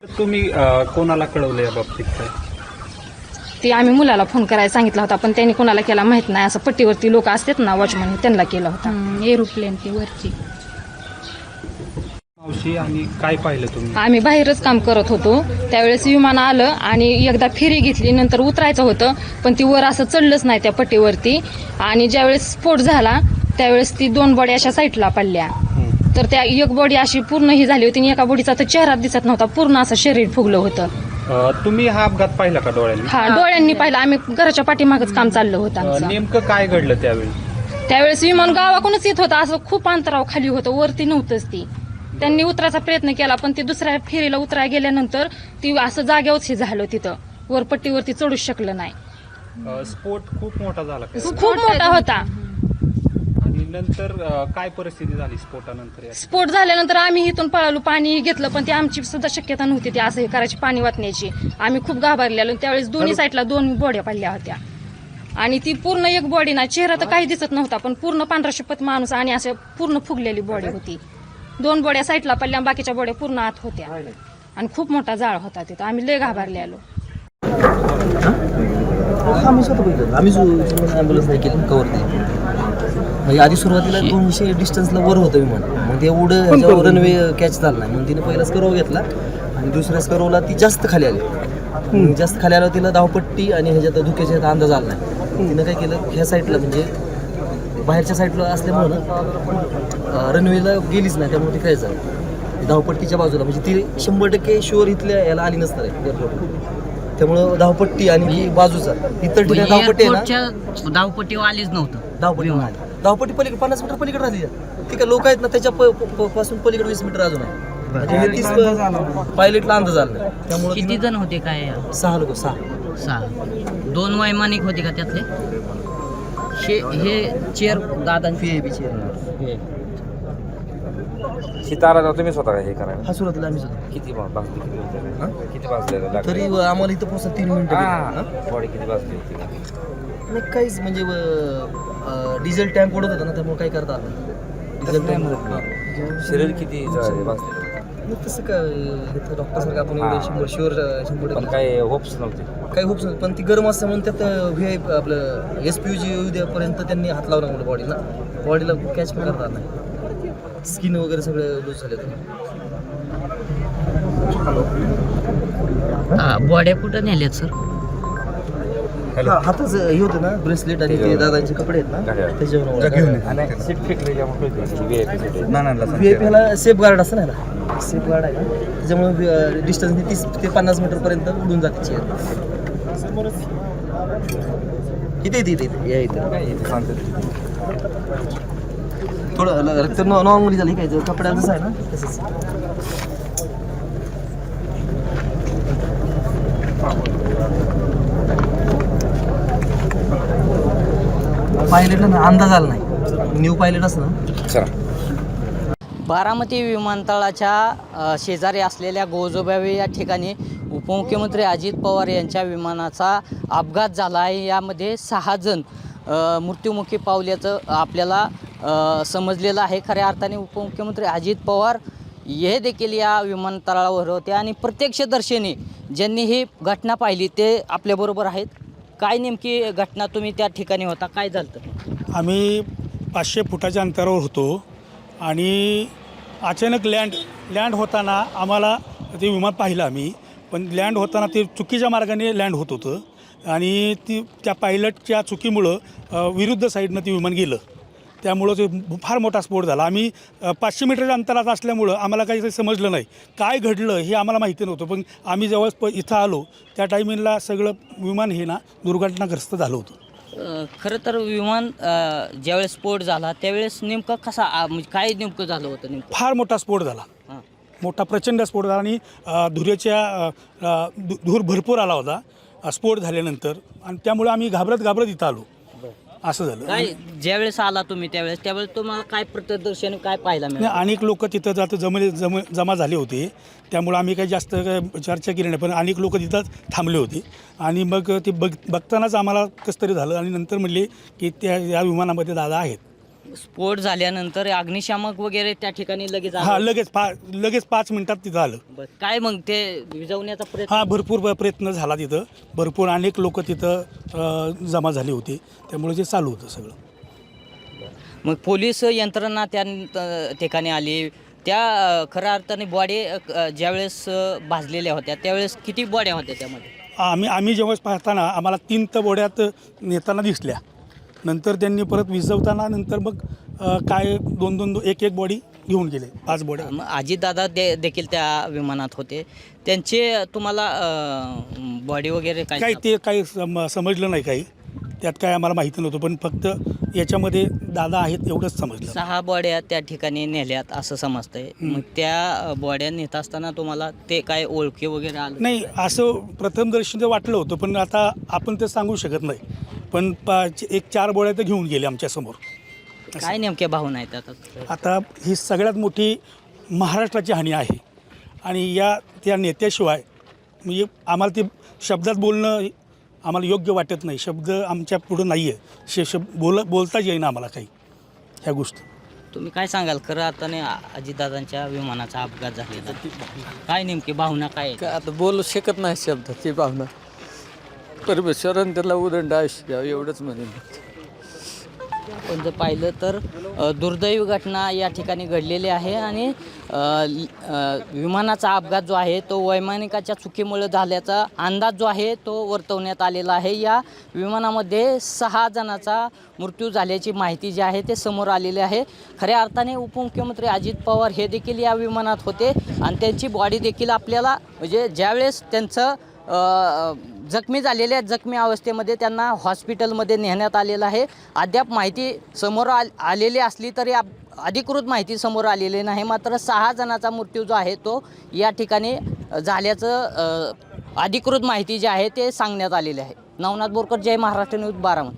तुम्ही कोणाला कळवलं या बाबतीत काय? ते आम्ही मुलाला फोन करायला सांगितला होता, पण त्यांनी कोणाला केला माहित नाही. असं पट्टीवरती लोक असतात ना, वॉचमन, त्यांना केला होता. एरोप्लेन ती वरची. मावशी, आणि काय पाहिलं तुम्ही? आम्ही बाहेरच काम करत होतो, त्यावेळेस विमान आलं आणि एकदा फेरी घेतली, नंतर उतरायचं होतं, पण ती वर असं चढलंच नाही त्या पट्टीवरती. आणि ज्यावेळेस स्फोट झाला त्यावेळेस ती 2 बॉडी अशा साईडला पडल्या. तर त्या एक बॉडी अशी पूर्ण ही झाली होती आणि एका बॉडीचा तर चेहरा दिसत नव्हता, पूर्ण असं शरीर फुगलं होतं. तुम्ही हा अपघात पाहिला का डोळ्यांनी? हा, डोळ्यांनी पाहिलं. आम्ही घराच्या पाठीमागच काम चाललं होतं आमचं. नेमकं काय घडलं त्यावेळी? त्यावेळेस विमान गावाकडूनच येत होतं, असं खूप अंतराव खाली होतं, वरती नव्हतंच ती. त्यांनी उतरायचा प्रयत्न केला, पण ती दुसऱ्या फेरीला उतरायला गेल्यानंतर ती असं जागेवरच हे झालं, तिथं वरपट्टीवरती चढूच शकलं नाही. स्फोट खूप मोठा झाला का? खूप मोठा होता. आणि नंतर काय परिस्थिती झाली स्फोटानंतर? स्फोट झाल्यानंतर आम्ही इथून पळालो, पाणी घेतलं, पण ती आमची सुद्धा शक्यता नव्हती ती असं हे करायची, पाणी वाटण्याची. आम्ही खूप घाबरलेलो. त्यावेळेस दोन्ही साईडला 2 बॉड्या पडल्या होत्या आणि ती पूर्ण एक बॉडी ना, चेहरा तर काही दिसत नव्हता, पण पूर्ण पांढरा शपथ माणूस आणि असं पूर्ण फुगलेली बॉडी होती. 2 बॉड्या साईडला पडल्या, बाकीच्या बॉड्या पूर्ण आत होत्या आणि खूप मोठा जाळ होता तिथं. आम्ही लय घाबरलेलो. आम्ही स्वतः बघितलं. आम्ही ॲम्ब्युलन्स नाही केली, कवर नाही. म्हणजे आधी सुरुवातीला 200 डिस्टन्सला वर होतं विमान, मग ते एवढं रनवे कॅच झाला नाही, मग तिने पहिला स्करव घेतला आणि दुसऱ्या स्करवला ती जास्त खाली आली. जास्त खाली आल्यावर तिला धावपट्टी आणि ह्याच्यात धुक्याच्या अंदाज आला नाही. तिनं काय केलं, ह्या साईडला म्हणजे बाहेरच्या साईडला असल्यामुळं ना रनवेला गेलीच नाही, त्यामुळे ती काय झालं धावपट्टीच्या बाजूला, म्हणजे ती 100% शुअर इथल्या याला आली नसणार आहे एअरपोर्ट. त्यामुळं धावपट्टी आणि बाजूचा इतर ठिकाणी धावपट्टी आहे ना, धावपट्टीवर आलीच नव्हतं. धावपट्टी पलीकडे 50 मीटर पलीकडे राहिली. ती काय लोक आहेत ना, त्याच्या पासून पलीकडे 20 मीटर अजून आहे. पायलटला अंदाज आला नाही. त्यामुळे किती जण होते काय? 6 लोक. 6. 2 वैमानिक होते का त्यातले? हे चेअर दादांची VIP चेअर. सितारा तुम्ही स्वतः हे करायला? हा, सुरुवातीला आम्ही सुद्धा. किती वाजले? तरी आम्हाला इथं पोहोचत 3 मिनिटं. बॉडी किती वाजली होती? नाही, काहीच म्हणजे डिझेल टँक ओढत होता ना, त्यामुळे काही करता आलं नाही. डिझेल टँक शरीर किती वाजले? तसं काय डॉक्टर सारखं आपण एवढे 100 पण काही होप्स नव्हते. काही होप्स नव्हते, पण ती गरम असते म्हणून त्यात VIP आपलं SPUG येऊ द्यापर्यंत त्यांनी हात लावला म्हणून बॉडीला कॅच पण करता आला नाही. स्किन वगैरे सगळे लूज झाले होते. बॉड्या कुठं नेल्यात सर? हातच हे होतं ना, ब्रेसलेट आणि ते दादांचे कपडे आहेत ना, त्याच्यावर सीट फिकली VIP ह्याला सेफ गार्ड असतं ना, सेफ गार्ड आहे ना, त्याच्यामुळे डिस्टन्स 30 ते 50 मीटरपर्यंत उडून जाते चेअर. इथे या इथं थोडं रक्त नॉर्मली झाली काय, कपड्याला जसं आहे ना तसंच. पायलटला अंदाज आला नाही, न्यू पायलट असं ना. बारामती विमानतळाच्या शेजारी असलेल्या गोजोबावे या ठिकाणी उपमुख्यमंत्री अजित पवार यांच्या विमानाचा अपघात झाला आहे. यामध्ये 6 जण मृत्युमुखी पावल्याचं आपल्याला समजलेलं आहे. खऱ्या अर्थाने उपमुख्यमंत्री अजित पवार हे देखील या विमानतळावर होते आणि प्रत्यक्षदर्शीने ज्यांनी ही घटना पाहिली ते आपल्याबरोबर आहेत. काय नेमकी घटना, तुम्ही त्या ठिकाणी होता, काय झालं? आम्ही 500 फुटाच्या अंतरावर होतो आणि अचानक लँड होताना आम्हाला ते विमान पाहिलं आम्ही, पण लँड होताना ते चुकीच्या मार्गाने लँड होत होतं आणि त्या पायलटच्या चुकीमुळं विरुद्ध साईडनं ते विमान गेलं. त्यामुळं ते फार मोठा स्फोट झाला. आम्ही 500 मीटरच्या अंतरात असल्यामुळं आम्हाला काही समजलं नाही काय घडलं हे आम्हाला माहिती नव्हतं. पण आम्ही जेव्हा इथं आलो त्या टायमिंगला सगळं विमान हे ना दुर्घटनाग्रस्त झालं होतं. खरं तर विमान ज्यावेळेस स्फोट झाला त्यावेळेस नेमकं कसा म्हणजे काय नेमकं झालं होतं? नेमकं फार मोठा स्फोट झाला, मोठा प्रचंड स्फोट झाला आणि धूर भरपूर आला होता स्फोट झाल्यानंतर, आणि त्यामुळे आम्ही घाबरत इथं आलो. असं झालं. काय ज्यावेळेस आला तुम्ही त्यावेळेस तुम्हाला काय प्रत्यक्षदर्शीने काय पाहायला मिळालं? अनेक लोक तिथं जमा झाले होते, त्यामुळे आम्ही काही जास्त चर्चा केली नाही, पण अनेक लोक तिथं थांबले होते आणि मग ते बघतानाच आम्हाला कसं तरी झालं आणि नंतर म्हणले की या विमानामध्ये दादा आहेत. स्फोट झाल्यानंतर अग्निशामक वगैरे त्या ठिकाणी लगेच आलं? हा लगेच 5 मिनिटात तिथं आलं. बरं. काय मग ते विझवण्याचा प्रयत्न? हा भरपूर प्रयत्न झाला तिथं. भरपूर अनेक लोक तिथं जमा झाली होती, त्यामुळे ते चालू होतं सगळं. मग पोलीस यंत्रणा त्या ठिकाणी आली. त्या खऱ्या अर्थाने बॉडी ज्यावेळेस भाजलेल्या होत्या त्यावेळेस किती बॉड्या होत्या त्यामध्ये? आम्ही जेव्हा पाहताना आम्हाला 3 तर बोड्यात नेताना दिसल्या. नंतर त्यांनी परत विझवताना नंतर मग काय 2-2 1-1 बॉडी घेऊन गेले. 5 बॉड्या. मग अजितदादा देखील त्या विमानात होते. त्यांचे तुम्हाला बॉडी वगैरे काही ते काही समजलं नाही. काही त्यात काय आम्हाला माहिती नव्हतं, पण फक्त याच्यामध्ये दादा आहेत एवढंच समजलं. 6 बॉड्या त्या ठिकाणी नेल्यात असं समजतंय. मग त्या बॉड्या नेत असताना तुम्हाला ते काय ओळखी वगैरे आलं? नाही, असं प्रथमदर्शनी वाटलं होतं, पण आता आपण ते सांगू शकत नाही. पण 1-4 बॉड्या तर घेऊन गेले आमच्यासमोर. काय नेमक्या भावना आहेत आता? आता ही सगळ्यात मोठी महाराष्ट्राची हानी आहे आणि त्या नेत्याशिवाय म्हणजे आम्हाला ते शब्दात बोलणं आम्हाला योग्य वाटत नाही. शब्द आमच्या पुढं नाही आहे. बोलताच येईना आम्हाला काही ह्या गोष्टी. तुम्ही काय सांगाल खरं अर्थाने अजितदादांच्या विमानाचा अपघात झालेला? काय नेमकी भावना काय आहेत? काय आता बोलू शकत नाही शब्दाची भावना. परमेश्वराने त्याला उदंड आयुष्य द्यावं एवढंच म्हणेन. आपण जर पाहिलं तर दुर्दैवी घटना या ठिकाणी घडलेली आहे आणि विमानाचा अपघात जो आहे तो वैमानिकाच्या चुकीमुळे झाल्याचा अंदाज जो आहे तो वर्तवण्यात आलेला आहे. या विमानामध्ये 6 जणांचा मृत्यू झाल्याची माहिती जी आहे ते समोर आलेली आहे. खऱ्या अर्थाने उपमुख्यमंत्री अजित पवार हे देखील या विमानात होते आणि त्यांची बॉडी देखील आपल्याला म्हणजे ज्यावेळेस त्यांचं जखमी जखमी अवस्थेमध्ये त्यांना हॉस्पिटलमध्ये नेण्यात आलेलं आहे. अद्याप माहिती समोर आलेली असली तरी अधिकृत माहिती समोर आलेली नाही. मात्र 6 जणांचा मृत्यू जो आहे तो या ठिकाणी झाल्याचं अधिकृत माहिती जी आहे ते सांगण्यात आलेली आहे. नवनाथ बोरकर, जय महाराष्ट्र न्यूज, बारामती.